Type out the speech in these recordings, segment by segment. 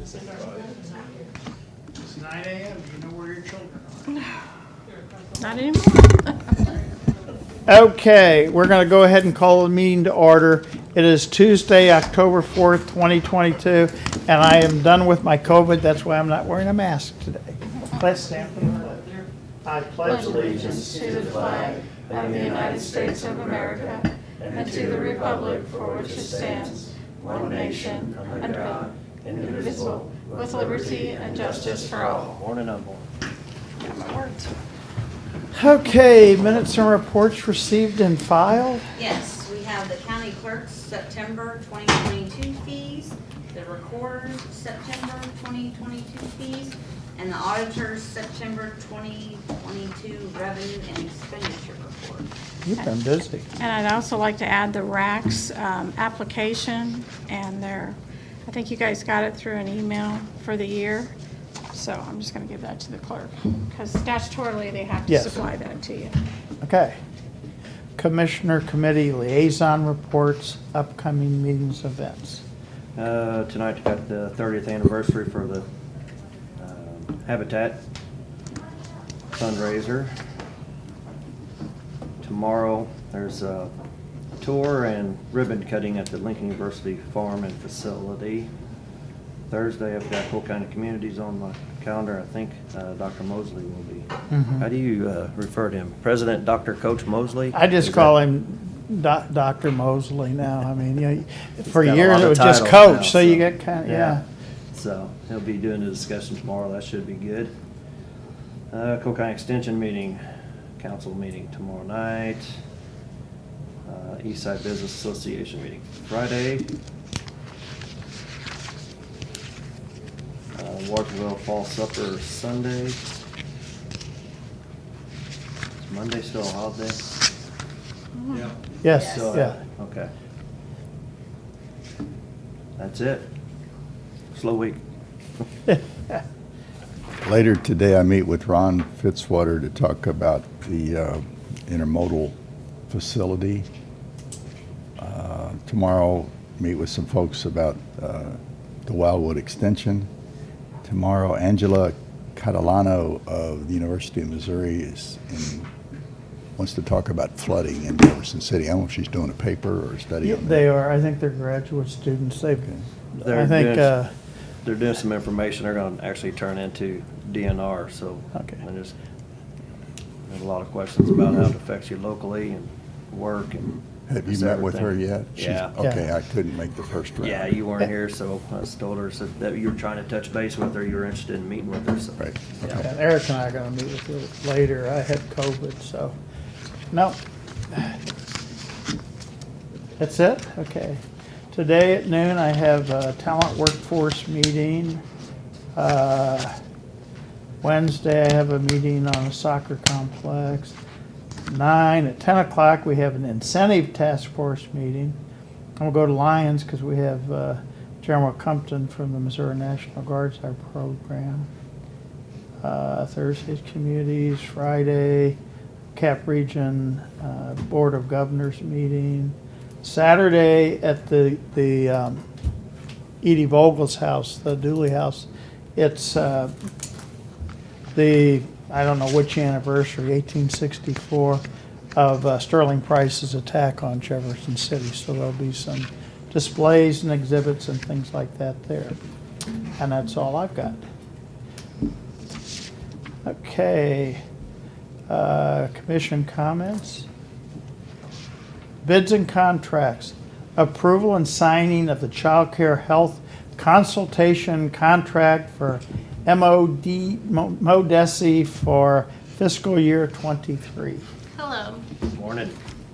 It's 9 a.m. You know where your children are. Not anymore. Okay, we're going to go ahead and call the meeting to order. It is Tuesday, October 4th, 2022, and I am done with my COVID. That's why I'm not wearing a mask today. Let's stand for the pledge. I pledge allegiance To the flag of the United States of America and to the republic for which it stands, one nation, under God, indivisible, with liberty and justice for all. Born and unborn. Got my words. Okay, minutes and reports received and filed. Yes, we have the county clerk's September 2022 fees, the recorder's September 2022 fees, and the auditor's September 2022 revenue and expenditure report. You've been busy. And I'd also like to add the RACS application and I think you guys got it through an email for the year. So I'm just going to give that to the clerk because statutorily they have to Yes. supply that to you. Okay. Commissioner Committee Liaison Reports, upcoming meetings, events. Tonight we got the 30th anniversary for the Habitat fundraiser. Tomorrow there's a tour and ribbon cutting at the Lincoln University Farm and Facility. Thursday I've got Cole County Communities on my calendar. I think Dr. Mosley will be. Mhm. How do you refer to him? President Dr. Coach Mosley? I just Is call that- him Dr. Mosley now. I mean, you know, for got a years lot it of was just titles coach, now, so you so, get kind of, yeah. So he'll be doing the discussion tomorrow. That should be good. Cole County Extension meeting, council meeting tomorrow night. Eastside Business Association meeting Friday. Waterville Fall Supper Sunday. Is Monday still a holiday? Yes, Yes. Still, yeah. Okay. That's it. Slow week. Later today, I meet with Ron Fitzwater to talk about the intermodal facility. Tomorrow, meet with some folks about the Wildwood Extension. Tomorrow, Angela Catalano of the University of Missouri wants to talk about flooding in Jefferson City. I don't know if she's doing a paper or a study Yeah, on that. they are. I think they're graduate students. I They're think, doing- They're doing some information they're gonna actually turn into DNR, so. Okay. There's a lot of questions about how it affects you locally and work and. Have you just met with her everything. yet? Yeah. Okay, I couldn't make the first round. Yeah, you weren't here, so I just told her said that you were trying to touch base with her, you were interested in meeting with her, so. Right, Yeah. okay. and Eric and I are gonna meet with you later. I had COVID, so, no. That's it? Okay. Today at noon, I have a talent workforce meeting. Wednesday, I have a meeting on a soccer complex. 9 at 10 o'clock, we have an incentive task force meeting. And we'll go to Liens because we have General Compton from the Missouri National Guard's our program. Thursday's communities, Friday, Cap Region Board of Governors meeting. Saturday at the Edie Vogel's house, the Dooley house. It's I don't know which anniversary, 1864, of Sterling Price's attack on Jefferson City. So there'll be some displays and exhibits and things like that there. And that's all I've got. Okay. Commission comments. Bids and contracts. Approval and signing of the Child Care Health Consultation Contract for MODESI for fiscal year '23. Hello, Morning.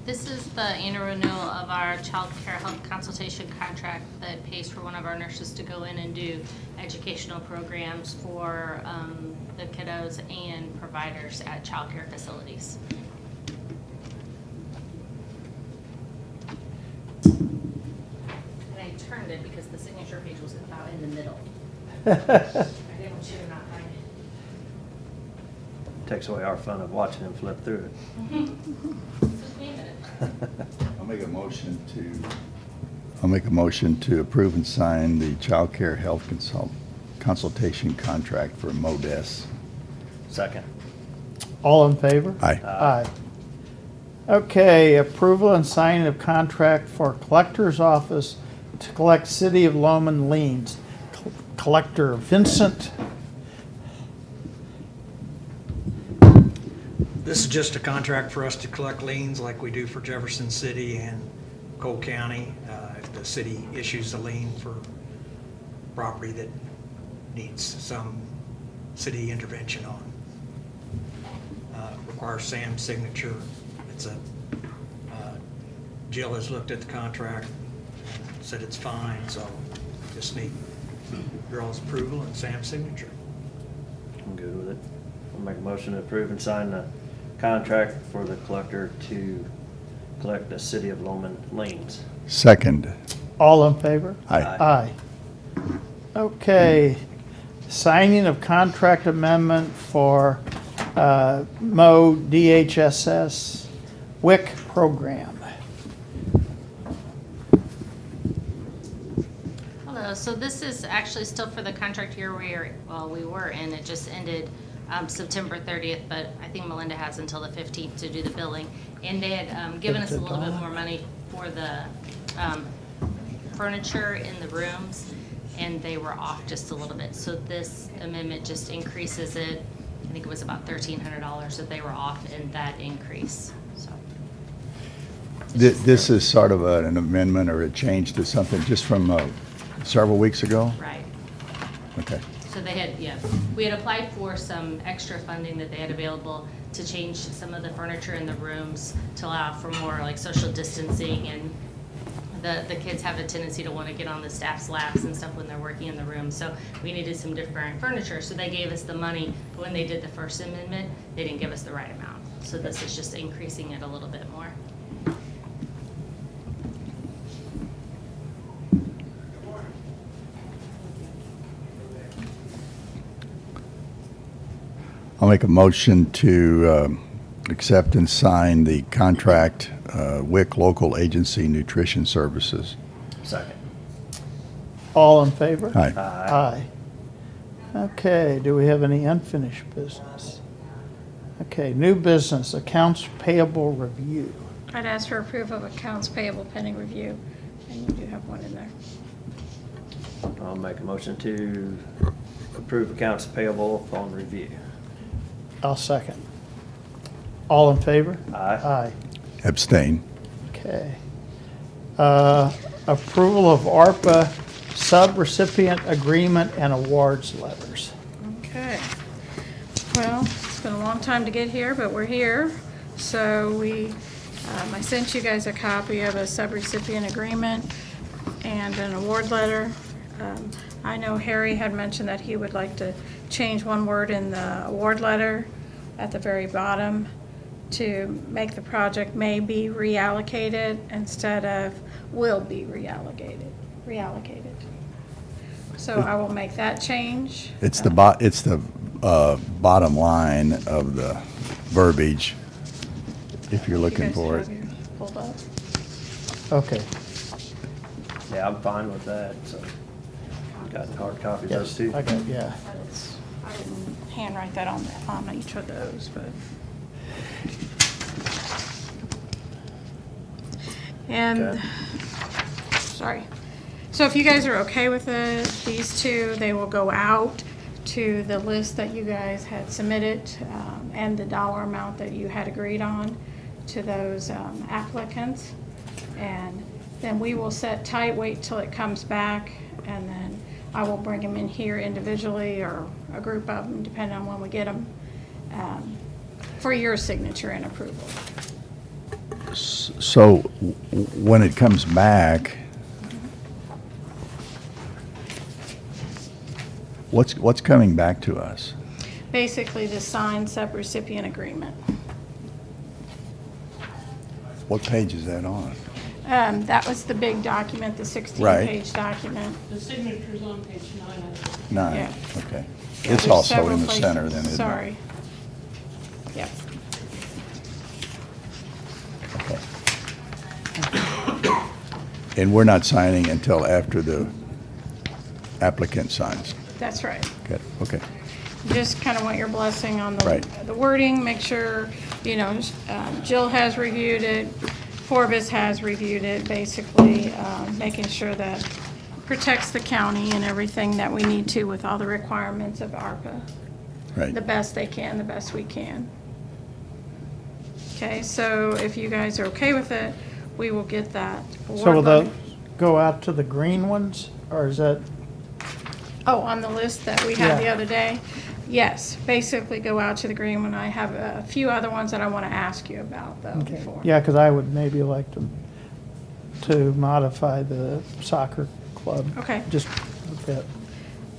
this is the annual renewal of our child care health consultation contract that pays for one of our nurses to go in and do educational programs for the kiddos and providers at child care facilities. And I turned it because the signature page was about in the middle. I didn't want you to not find it. Takes away our fun of watching him flip through it. Just wait a minute. I'll make a motion to approve and sign the child care health consultation contract for MODES. Second. All in favor? Aye. Aye. Okay, approval and signing of contract for collector's office to collect City of Lowman liens. Collector Vincent. This is just a contract for us to collect liens like we do for Jefferson City and Cole County. If the city issues a lien for property that needs some city intervention on. Requires Sam's signature. Jill has looked at the contract, and said it's fine, so just need your all's approval and Sam's signature. I'm good with it. I'll make a motion to approve and sign the contract for the collector to collect the City of Lowman liens. Second. All in favor? Aye. Aye. Okay, signing of contract amendment for Mo DHSS WIC program. Hello, so this is actually still for the contract year we were in. It just ended September 30th, but I think Melinda has until the 15th to do the billing. And they had given us a little bit more money for the furniture in the rooms, and they were off just a little bit. So this amendment just increases it. I think it was about $1,300 that they were off in that increase, so. This is sort of an amendment or a change to something just from several weeks ago? Right. Okay. So they had, yeah, we had applied for some extra funding that they had available to change some of the furniture in the rooms to allow for more like social distancing, and the kids have a tendency to want to get on the staff's laps and stuff when they're working in the room. So we needed some different furniture. So they gave us the money, but when they did the first amendment, they didn't give us the right amount. So this is just increasing it a little bit more. I'll make a motion to accept and sign the contract, WIC Local Agency Nutrition Services. Second. All in favor? Aye. Aye. Aye. Okay, do we have any unfinished business? Okay, new business, accounts payable review. I'd ask for approval of accounts payable pending review, and you do have one in there. I'll make a motion to approve accounts payable upon review. I'll second. All in favor? Aye. Aye. Abstain. Okay. Approval of ARPA sub-recipient agreement and awards letters. Okay. Well, it's been a long time to get here, but we're here. So I sent you guys a copy of a sub-recipient agreement and an award letter. I know Harry had mentioned that he would like to change one word in the award letter at the very bottom to make the project may be reallocated instead of will be reallocated. So I will make that change. It's the bottom line of the verbiage, if you're looking You guys for have it. yours pulled up? Okay. Yeah, I'm fine with that, so. Got hard copies of those Yes, too. I got, yeah. But I didn't handwrite that on each of those, but. And, Okay. sorry. So if you guys are okay with these two, they will go out to the list that you guys had submitted, and the dollar amount that you had agreed on to those applicants. And then we will set tight, wait till it comes back, and then I will bring them in here individually or a group of them, depending on when we get them, for your signature and approval. So when it comes back, what's coming back to us? Basically, the signed sub-recipient agreement. What page is that on? That was the big document, the Right. 16-page document. The signature's on page 9, I think. 9, Yeah. okay. Yeah, It's there's also several in the places. center then, isn't it? Sorry. Yep. Okay. And we're not signing until after the applicant signs? That's right. Good, okay. Just kind of want your blessing on Right. the wording, make sure, you know, Jill has reviewed it, Forbus has reviewed it, basically, making sure that protects the county and everything that we need to with all the requirements of ARPA. Right. The best they can, the best we can. Okay, so if you guys are okay with it, we will get that. So will board those vote. go out to the green ones, or is that, Oh, on the list that we had the Yeah. other day? Yes, basically go out to the green one. I have a few other ones that I want to ask you about though okay. before. Yeah, because I would maybe like to modify the soccer club. Okay. Just a bit.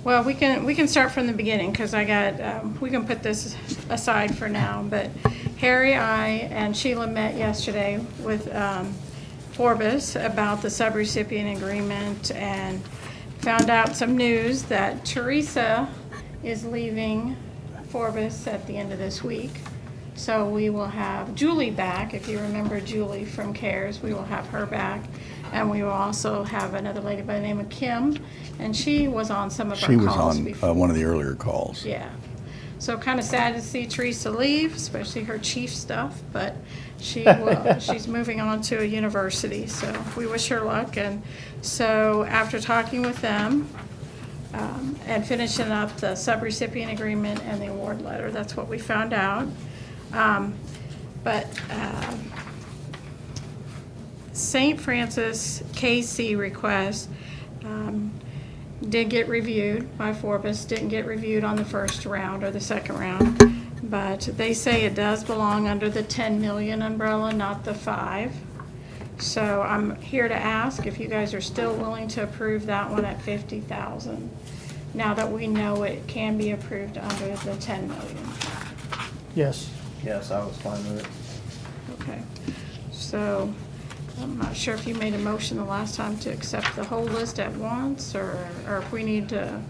Well, we can start from the beginning because I got, we can put this aside for now. But Harry, I, and Sheila met yesterday with Forbus about the sub-recipient agreement and found out some news that Teresa is leaving Forbus at the end of this week. So we will have Julie back. If you remember Julie from CARES, we will have her back. And we will also have another lady by the name of Kim, and she was on some of She our was calls on before. one of the earlier calls. Yeah. So kind of sad to see Teresa leave, especially her chief stuff, but she will, she's moving on to a university, so we wish her luck. And so after talking with them, and finishing up the sub-recipient agreement and the award letter, that's what we found out. But St. Francis KC request did get reviewed by Forbus, didn't get reviewed on the first round or the second round, but they say it does belong under the 10 million umbrella, not the 5. So I'm here to ask if you guys are still willing to approve that one at 50,000, now that we know it can be approved under the 10 million. Yes. Yes, I was fine with it. Okay, so I'm not sure if you made a motion the last time to accept the whole list at once, or if we need to,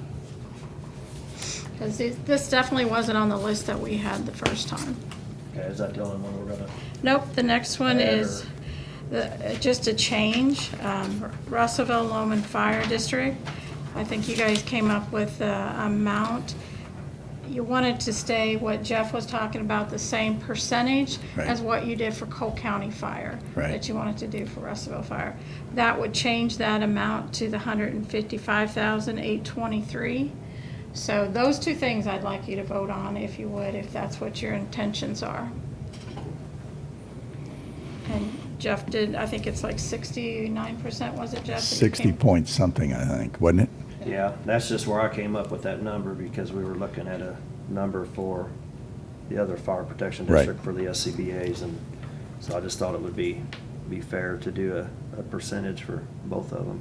because this definitely wasn't on the list that we had the first time. Okay, is that the only one we're gonna? Nope, the next one Add is just a change, Russellville Lowman Fire District. I think you guys came up with the amount. You wanted to stay what Jeff was talking about, the same percentage Right. as what you did for Cole County Fire. Right. That you wanted to do for Russellville Fire. That would change that amount to the 155,823. So those two things I'd like you to vote on, if you would, if that's what your intentions are. And Jeff did, I think it's like 69%, was it, Jeff? that you 60 came- point something, I think, wasn't it? Yeah, that's just where I came up with that number, because we were looking at a number for the other fire protection Right. district for the SCBA's, and so I just thought it would be fair to do a percentage for both of them.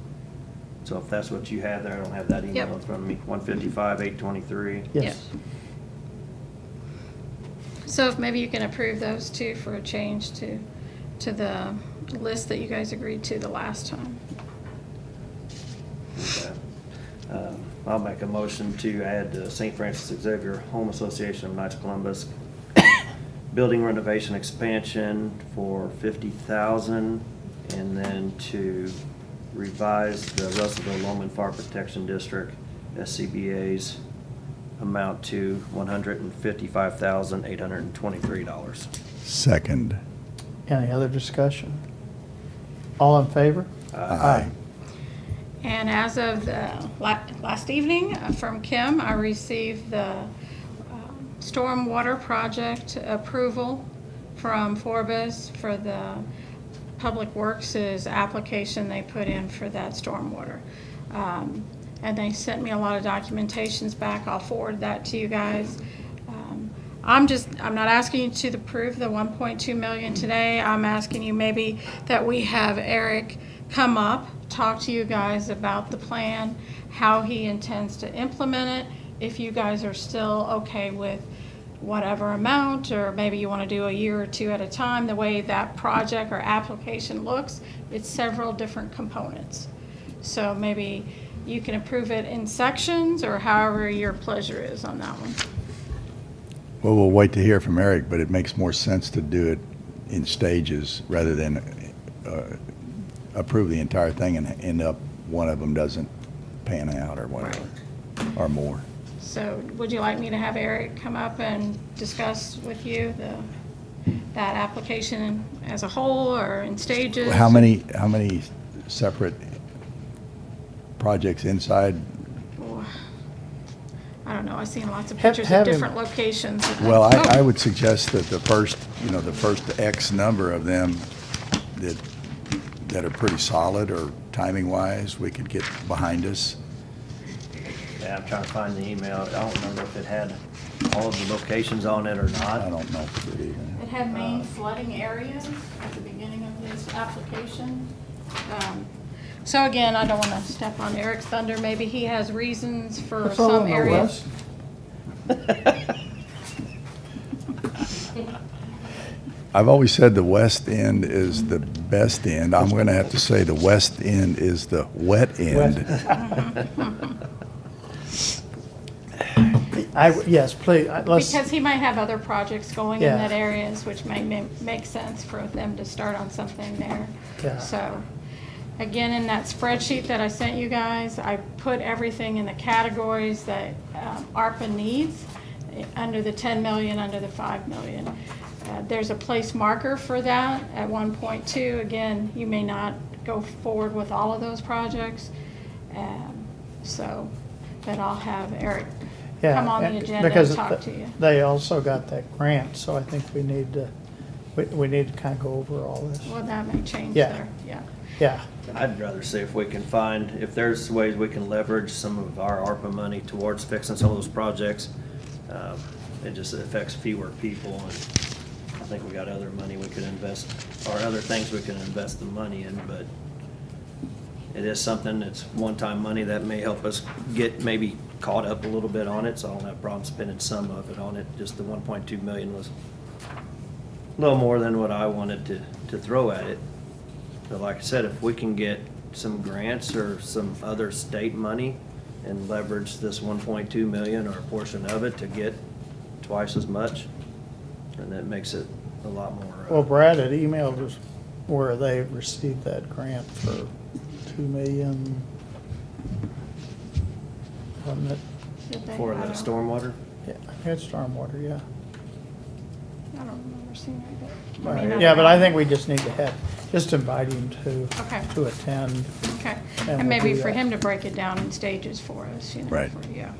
So if that's what you have there, I don't have that email Yep. in front of me, 155,823. Yes. So if maybe you can approve those two for a change to the list that you guys agreed to the last time. Okay. I'll make a motion to add the St. Francis Xavier Home Association of Knights of Columbus building renovation expansion for 50,000, and then to revise the Russellville Lowman Fire Protection District SCBA's amount to $155,823. Second. Any other discussion? All in favor? Aye. And as of last evening from Kim, I received the stormwater project approval from Forbus for the Public Works' application they put in for that stormwater. And they sent me a lot of documentations back. I'll forward that to you guys. I'm not asking you to approve the 1.2 million today. I'm asking you maybe that we have Eric come up, talk to you guys about the plan, how he intends to implement it, if you guys are still okay with whatever amount, or maybe you want to do a year or two at a time. The way that project or application looks, it's several different components. So maybe you can approve it in sections, or however your pleasure is on that one. Well, we'll wait to hear from Eric, but it makes more sense to do it in stages rather than approve the entire thing and end up one of them doesn't pan out or whatever. or more. So would you like me to have Eric come up and discuss with you that application as a whole or in stages? How many separate projects inside? Oh, I don't know, I've seen lots of Have- pictures have of him- different locations. Well, I Oh, would suggest that the first X number of them that are pretty solid or timing-wise, we could get behind us. Yeah, I'm trying to find the email. I don't remember if it had all of the locations on it or I not. don't know if it either. It had main flooding areas at the beginning of this application. So again, I don't want to step on Eric's thunder. Maybe he has reasons for It's all some in the areas. west. I've always said the west end is the best end. I'm going to have to say the west end is the wet end. Yes, please, let's, Because he might have other projects going in Yeah. that areas, which may make sense for them to start on something there. Yeah. So, again, in that spreadsheet that I sent you guys, I put everything in the categories that ARPA needs, under the 10 million, under the 5 million. There's a place marker for that at 1.2. Again, you may not go forward with all of those projects. So, but I'll have Eric yeah. come on the and- agenda because and talk to you. They also got that grant, so I think we need to kind of go over all this. Well, that may change Yeah. there, yeah. Yeah, I'd rather see if we can find, if there's ways we can leverage some of our ARPA money towards fixing some of those projects. It just affects fewer people, and I think we got other money we could invest, or other things we can invest the money in, but it is something that's one-time money that may help us get maybe caught up a little bit on it, so I don't have a problem spending some of it on it. Just the 1.2 million was a little more than what I wanted to throw at it. But like I said, if we can get some grants or some other state money and leverage this 1.2 million or a portion of it to get twice as much, then that makes it a lot more. well, Brad had emailed us where they received that grant for 2 million. Wasn't it? Did they? For I the don't- stormwater? Yeah, I had stormwater, yeah. I don't remember seeing it, but. I mean, Yeah, but I think we just need to just invite him Okay. to attend. Okay, And and we'll maybe do for that. him to break it down in stages for us, you know. Right. Yeah,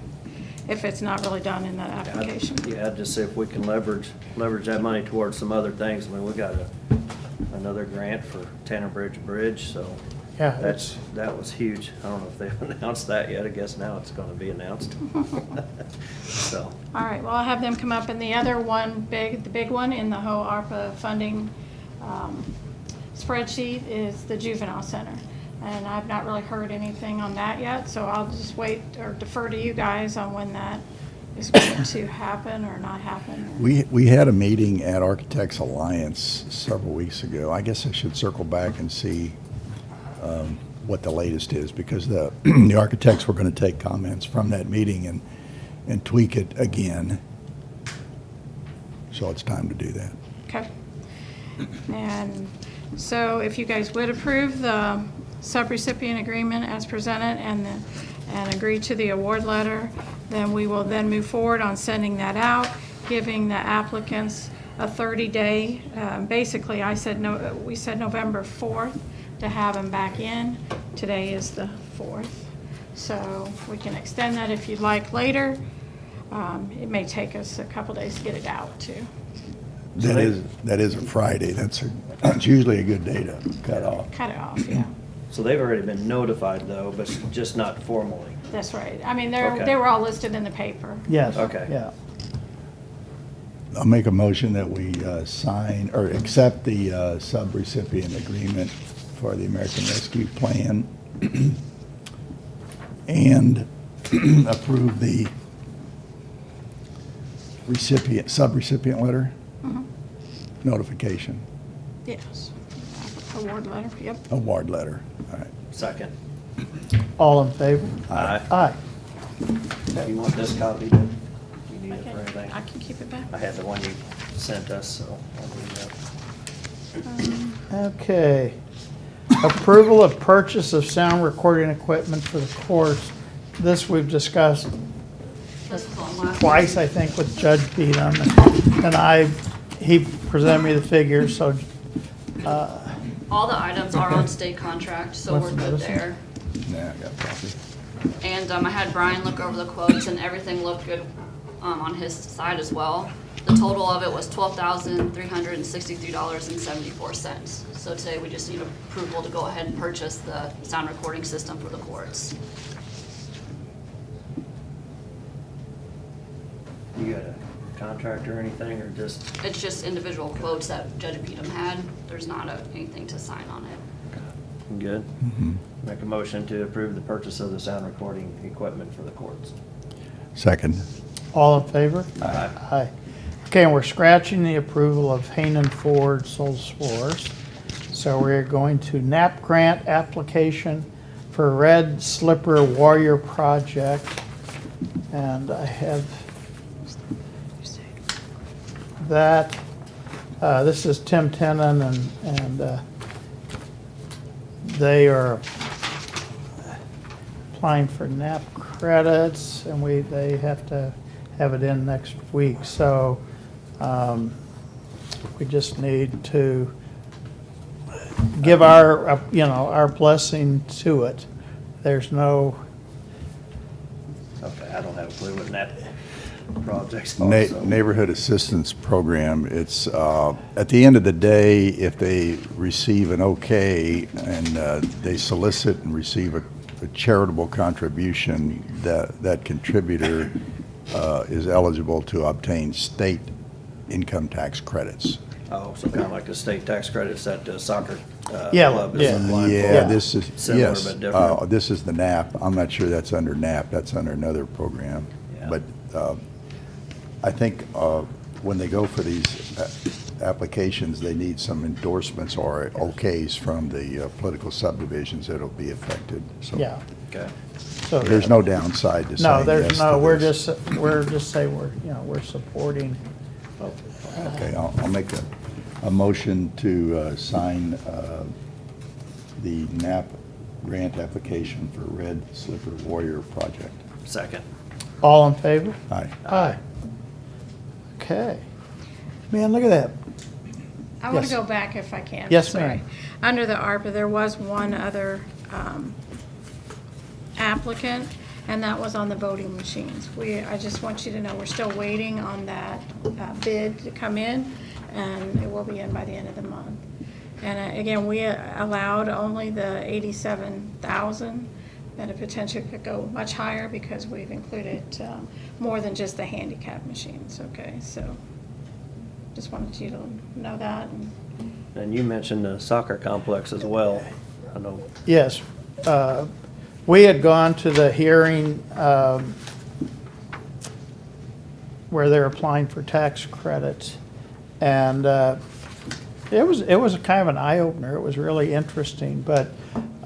if it's not really done in the application. Yeah, just see if we can leverage that money towards some other things. I mean, we got another grant for Tanner Bridge, so Yeah, that was huge. I don't know if they've announced that yet. I guess now it's gonna be announced. So, All right, well, I'll have them come up, and the other one, the big one in the whole ARPA funding spreadsheet is the juvenile center. And I've not really heard anything on that yet, so I'll just wait or defer to you guys on when that is going to happen or not happen. We had a meeting at Architects Alliance several weeks ago. I guess I should circle back and see what the latest is, because the the architects were going to take comments from that meeting and tweak it again. So it's time to do that. Okay. And so if you guys would approve the sub-recipient agreement as presented and agree to the award letter, then we will then move forward on sending that out, giving the applicants a 30-day. Basically, we said November 4th to have them back in. Today is the 4th. So we can extend that if you'd like later. It may take us a couple days to get it out too. That is a Friday. That's usually a good day to cut off. Cut it off, yeah. so they've already been notified though, but just not formally. That's right. I mean, Okay. they were all listed in the paper. yes. Okay. Yeah. I'll make a motion that we sign or accept the sub-recipient agreement for the American Rescue Plan and approve the sub-recipient letter notification, Yes. Award letter, yep. award letter. All right. Second. All in favor? Aye. Aye. Do you want this copy, then? You need it for anything? I can keep it back. I had the one you sent us, so I'll leave that. Okay. Approval of purchase of sound recording equipment for the course this we've discussed This was on last. twice, I think, with Judge Pete on it. And he presented me the figures, so, All the items are on state contract, so What's we're the good medicine? there. Yeah, I got a copy. And I had Brian look over the quotes and everything looked good on his side as well. The total of it was $12,363.74. So today we just need approval to go ahead and purchase the sound recording system for the courts. You got a contract or anything, or just? It's just individual quotes that Judge Beadham had. There's not anything to sign on it. Good. Make a motion to approve the purchase of the sound recording equipment for the courts. Second. all in favor? Aye. Aye. Okay, and we're scratching the approval of Hanen Ford sole source. So we're going to NAP grant application for Red Slipper Warrior Project. And I have that. This is Tim Tenen and they are applying for NAP credits and they have to have it in next week. So we just need to give our, our blessing to it. There's no, Okay, I don't have a clue what that project's are. so- Neighborhood Assistance Program, it's, at the end of the day, if they receive an okay and they solicit and receive a charitable contribution, that contributor is eligible to obtain state income tax credits. Oh, so kind of like the state tax credits that the soccer Yeah, club is yeah. applying for. Yeah, this is, Similar yes, but different. this is the NAP. I'm not sure that's under NAP, that's under another program. Yeah. But I think when they go for these applications, they need some endorsements or okays from the political subdivisions that'll be affected. So yeah. Okay. So there's no downside to saying No, there's yes no, to we're this. just saying we're supporting. Okay, I'll make a motion to sign the NAP grant application for Red Slipper Warrior Project. Second. All in favor? Aye. Aye. Okay. Man, look at that. I want Yes. to go back if I can. Yes, Sorry. ma'am. Under the ARPA, there was one other applicant, and that was on the voting machines. I just want you to know, we're still waiting on that bid to come in, and it will be in by the end of the month. And again, we allowed only the 87,000, and it potentially could go much higher because we've included more than just the handicap machines, okay? So just wanted you to know that. And you mentioned the soccer complex as well. I know. Yes. We had gone to the hearing where they're applying for tax credits. And it was a kind of an eye-opener. It was really interesting. But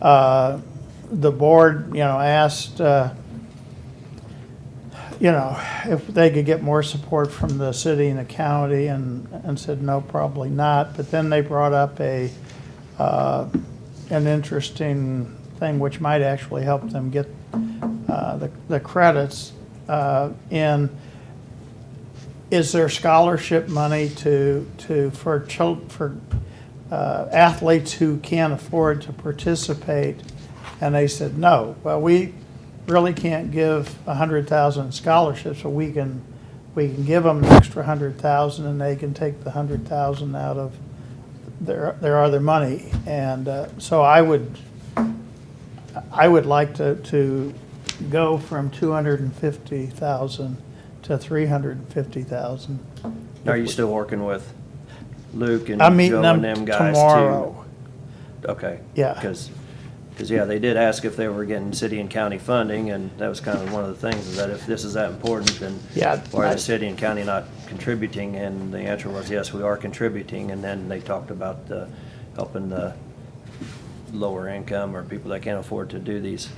the board, asked, if they could get more support from the city and the county and said, no, probably not. But then they brought up an interesting thing which might actually help them get the credits in. Is there scholarship money for athletes who can't afford to participate? And they said no. Well, we really can't give 100,000 scholarships, so we can give them an extra 100,000, and they can take the 100,000 out of their other money. And so I would like to go from 250,000 to 350,000. Are you still working with Luke and I'm meeting Joe them and them guys tomorrow. too? Okay. Yeah. Because they did ask if they were getting city and county funding, and that was kind of one of the things, is that if this is that important, then Yeah, why are the city and county not contributing? And the answer was, yes, we are contributing. And then they talked about helping the lower income or people that can't afford to do these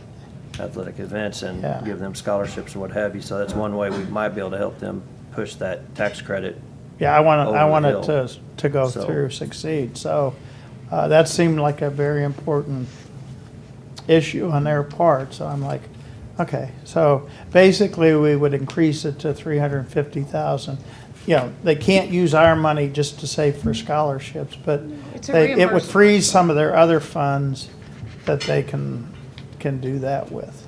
athletic events and Yeah. give them scholarships or what have you. So that's one way we might be able to help them push that tax credit. Yeah, I want Over it the to go So- through, succeed. So that seemed like a very important issue on their part. So I'm like, Okay, so basically, we would increase it to 350,000. You know, they can't use our money just to save for scholarships, but It's a it would reimbursement. freeze some of their other funds that they can do that with.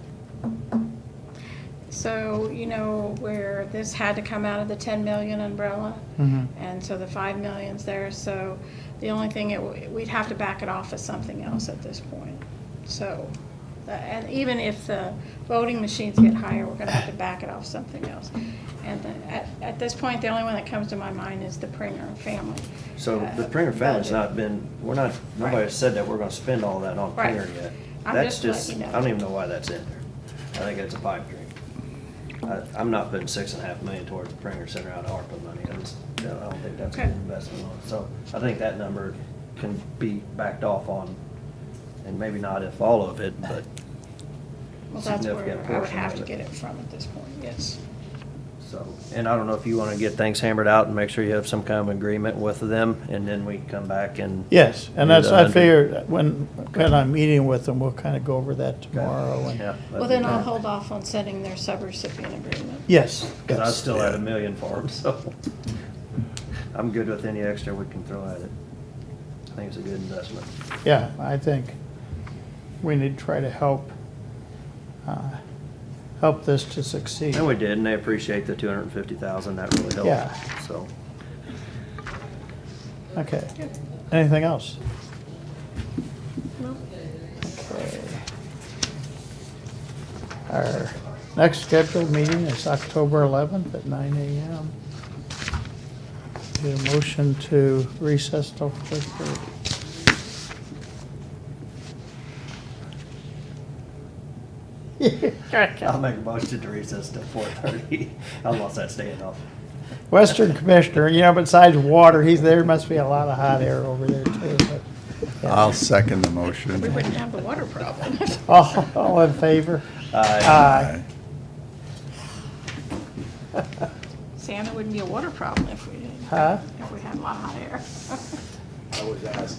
So, you know, where this had to come out of the 10 million umbrella, Mhm. and so the 5 million's there, so the only thing, we'd have to back it off as something else at this point. So, and even if the voting machines get higher, we're gonna have to back it off something else. And at this point, the only one that comes to my mind is the Pringer family. So the Pringer family's budget. not been, nobody Right. has said that we're gonna spend all that on Right. Pringer yet. I'm That's just letting you know. I don't even know why that's in there. I think it's a pipe dream. I'm not putting $6.5 million towards the Pringer Center out of ARPA money. I don't think that's a good Okay. investment on it. So I think that number can be backed off on, and maybe not if all of it, but Well, that's where significant I would portion have of to it. get it from at this point, yes. so. And I don't know if you wanna get things hammered out and make sure you have some kind of agreement with them, and then we come back and. Yes, and do that's, the I 100. figured, when I'm meeting with them, we'll kind of go over that tomorrow. and- Yeah. Well, then I'll hold off on sending their sub-recipient agreement. Yes. Cause I yes, still had yeah. $1 million for them, so I'm good with any extra we can throw at it. I think it's a good investment. Yeah, I think we need to try to help this to succeed. And we did, and they appreciate the 250,000, that really helped. Yeah. So, Okay. Anything else? Nope. Okay. Our next scheduled meeting is October 11th at 9 a.m. Need a motion to recess till 4:30. I'll make a motion to recess to 4:30. I lost that standoff. Western Commissioner, you know, besides water, there must be a lot of hot air over there too, but. yeah. I'll second the motion. We wouldn't have the water problem. All in favor? Aye. Santa wouldn't be a water problem if we Huh? had a lot of hot air. I was asked